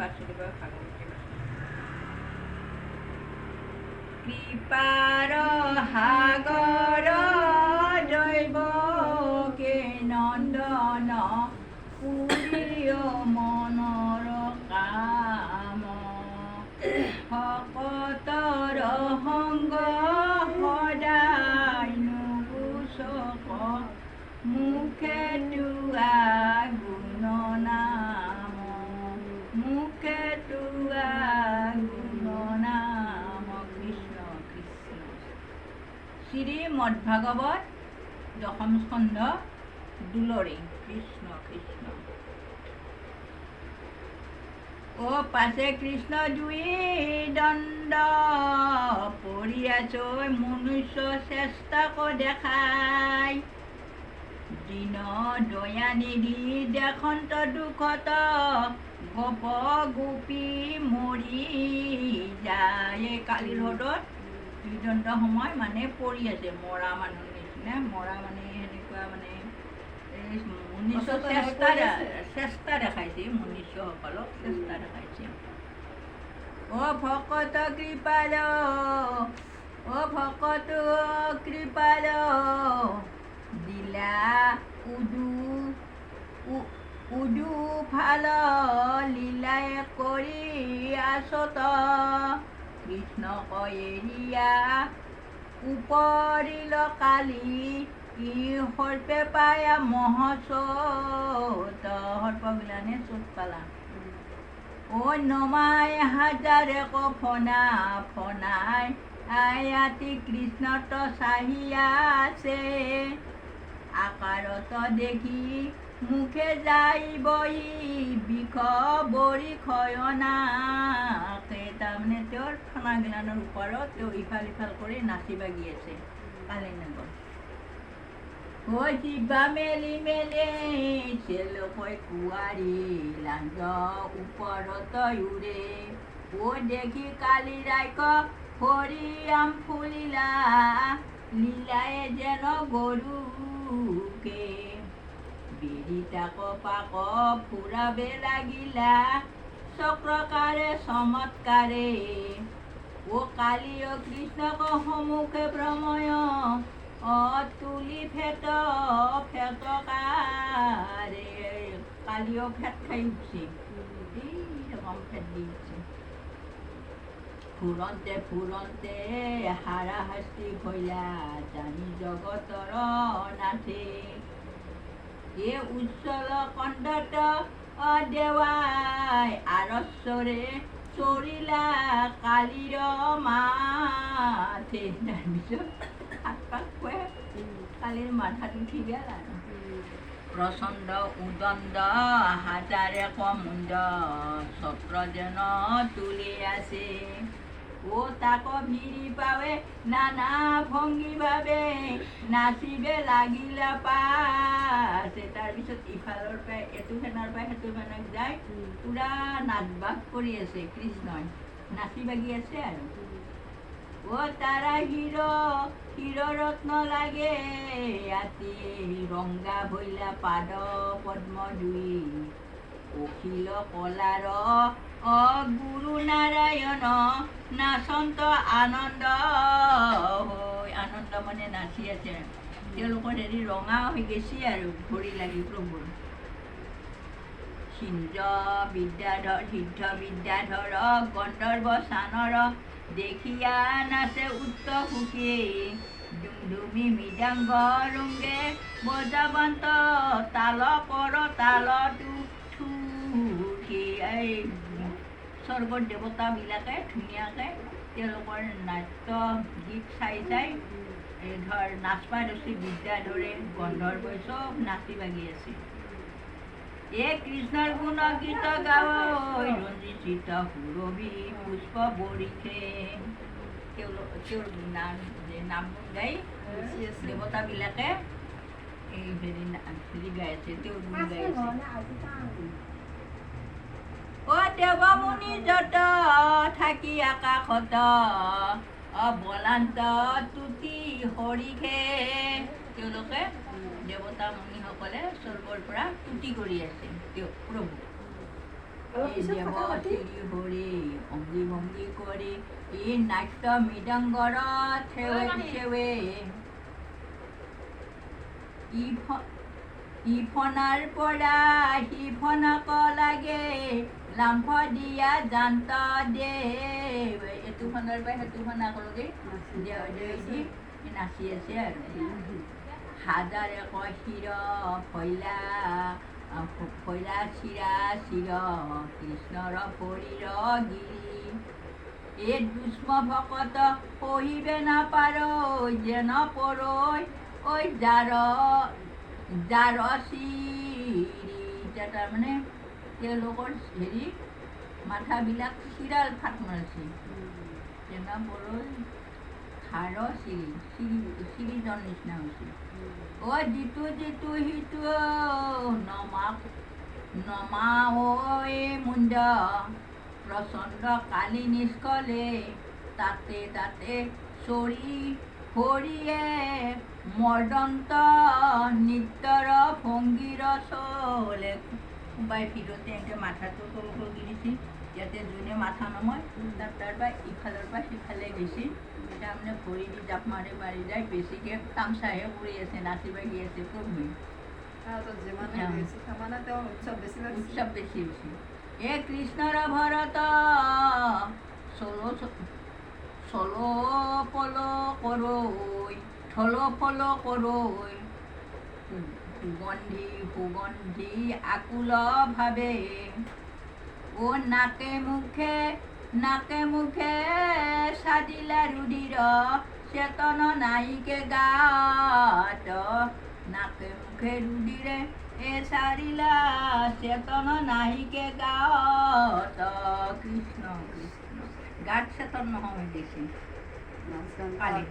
বাসুদেৱ ভাগৱতী কৃপাৰ সাগৰ দৈৱকে নন্দন পুৰীয় মনৰ কাম ভকতৰ সংগ সদায় নুগুচক মুখে তোৱা গুণ নাম মুখে তোৱা গুণ নাম কৃষ্ণ কৃষ্ণ। শ্ৰীমদ্ভাগৱত দশম স্কন্ধ দুলৰী কৃষ্ণ কৃষ্ণ। ও পাছে কৃষ্ণ দুই দণ্ড পৰি আছো মনুষ্য চেষ্টাক দেখাই দিন দয়া নিধি দেশন্ত দুখত গোপ গোপী মৰি যায়। কালিৰ হ্ৰদত দুইদণ্ড সময় মানে পৰি আছে মৰা মানুহৰ নিচিনা মৰা মানে সেনেকুৱা মানে মনুষ্য চেষ্টা দেখাইছে মনুষ্যসকলক চেষ্টা দেখাইছে। ও ভকত কৃপাল ও ভকত কৃপাল দিলা উদু ফাল লীলাই কৰি আছত কৃষ্ণ এৰিয়া উপৰিল কালি ই সৰ্পে পায়া মহচত সৰ্পবিলানে চোট পালা। ও নমাই হাজাৰে ফনা ফনাই আয়াতি কৃষ্ণত চাহি আছে আকাৰত দেখি মুখে যাইবই বিষ বৰি খয়নাকে। তাৰমানে তেওঁৰ ফনাগিলানৰ ওপৰত তেওঁ ইফাল সিফাল কৰি নাচি বাগি আছে কালিৰ নগৰ। ও জিভা মেলি মেলি চেলকৈ কুঁৱাৰী লাঞ্জ ওপৰত উৰে ও দেখি কালি ৰাইক হৰিয়াম ফুলিলা লীলাই যেন গৰুকে বিৰিতাক পাক ফুৰাবে লাগিলা চক্ৰকাৰে চমৎকাৰে। ও কালি কৃষ্ণক সমুখে ভ্ৰময় তুলি ফেট ফেটকাৰে কালিও ফেট খাই উঠছে এইৰকম ফেট দি উঠছে। ফুৰন্তে ফুৰন্তে হাৰাহাস্তি ভইলা জানি জগতৰ নাথে এ উজ্জ্বল কণ্ঠত দেৱাই আৰস্বৰে চৰিলা কালিৰ মাথে। তাৰপিছত হাত পাক খুৱাই কালিৰ মাথাত উঠি গেল আৰু প্ৰচণ্ড উদণ্ড হাজাৰে মুণ্ড চক্ৰ যেন তুলি আছে ও তাক ভিৰি পাৱে নানা ভংগী ভাৱে নাচিবে লাগিলা পাছে। তাৰপিছত ইফালৰ পৰাই এইটো ফেনৰ পৰা সেইটো ফেনক যায় পুৰা নাচ বাগ কৰি আছে কৃষ্ণই নাচি বাগি আছে আৰু। ও তারা হিরো রত্ন লাগে আতি রঙ্গা ভৈলা পাদ পদ্ম দুই অখিল কলার গুরু নারায়ণ নাচন্ত আনন্দ হৈ আনন্দ মানে নাচি আছে তেওঁলোকৰ হেৰি ৰঙা হৈ গৈছে আৰু ভৰি লাগি প্ৰভুৰ। সিঞ্জ বিদ্যাধৰ সিদ্ধ বিদ্যাধৰ গন্ধৰ্ব চানৰ দেখিয়া নাচে উত্ত সুখী ডুমডুমি মৃদাংগ ৰংগে বজাবন্ত তাল কৰ তালটো ঠুকি। এই স্বৰ্গৰ দেৱতাবিলাকে ধুনীয়াকৈ তেওঁলোকৰ নাট্য গীত চাই চাই ধৰ নাচপা ধৰিছে বিদ্যাধৰে গন্ধৰ্বই চব নাচি বাগি আছে। এ কৃষ্ণৰ গুণ গীত গাৱৈ ৰঞ্জিত সুৰভি পুষ্প বৰিষে। তেওঁৰ নাম গুণ গাই দেৱতাবিলাকে এই হেৰি গাই আছে তেওঁৰ গুণ গাই আছে। ও দেৱমুনি যত থাকি আকাশত বলান্ত তুতি হৰিষে। তেওঁলোকে দেৱতা মুনিসকলে স্বৰ্গৰ পৰা তুতি কৰি আছে তেওঁ প্ৰভু। এই দেৱ শ্ৰী হৰি অংগী ভংগী কৰি ই নাট্য মৃদংগৰ সেৱে ইফনাৰ পৰা সিফনাক লাগে লাম্ফ দিয়া জান্ত দেৱ এইটো ফনাৰ পৰা সেইটো ফনাকলৈকে দি নাচি আছে আৰু হাজাৰ এক শিৰ ফৈলা চিৰা চিৰ কৃষ্ণৰ শৰীৰ গিৰি এই দুষ্ম ভকত সহিবে নাপাৰ যেন পৰৈ ঐ যাৰ চিৰি এতিয়া তাৰমানে তেওঁলোকৰ হেৰি মাথাবিলাক চিৰাল ফাট মাৰিছে যেন পৰৈ খাৰ চিৰিজন নিচিনা হৈছে ঐ যিটো সিটো নমা ঐ মুণ্ড প্ৰচণ্ড কালি নিষ্কলে তাতে চৰি হৰিয়ে মৰ্দন্ত নৃত্যৰ ভংগীৰ চলে কোনোবাই ভিৰতে এনেকৈ মাথাটো সৰু কৰি দিছে ইয়াতে যোনে মাথা নময় তাৰপৰা ইফালৰ পৰা সিফালে গৈছে তাৰমানে ভৰি দি জাপ মাৰি যায় বেছিকৈ তামচাহে কৰি আছে নাচি বাগি আছে প্ৰভু উৎসৱ বেছি হৈছে এ কৃষ্ণৰ ভৰত চলো পল কৰৈ সুগন্ধি আকুল ভাৱে ও নাকে মুখে সাজিলা ৰুধিৰ চেতন নাইকে গাত নাকে মুখে ৰুধিৰে সাৰিলা চেতন নাহিকে গাত কৃষ্ণ গাত চেতন নহয় দেখি কালি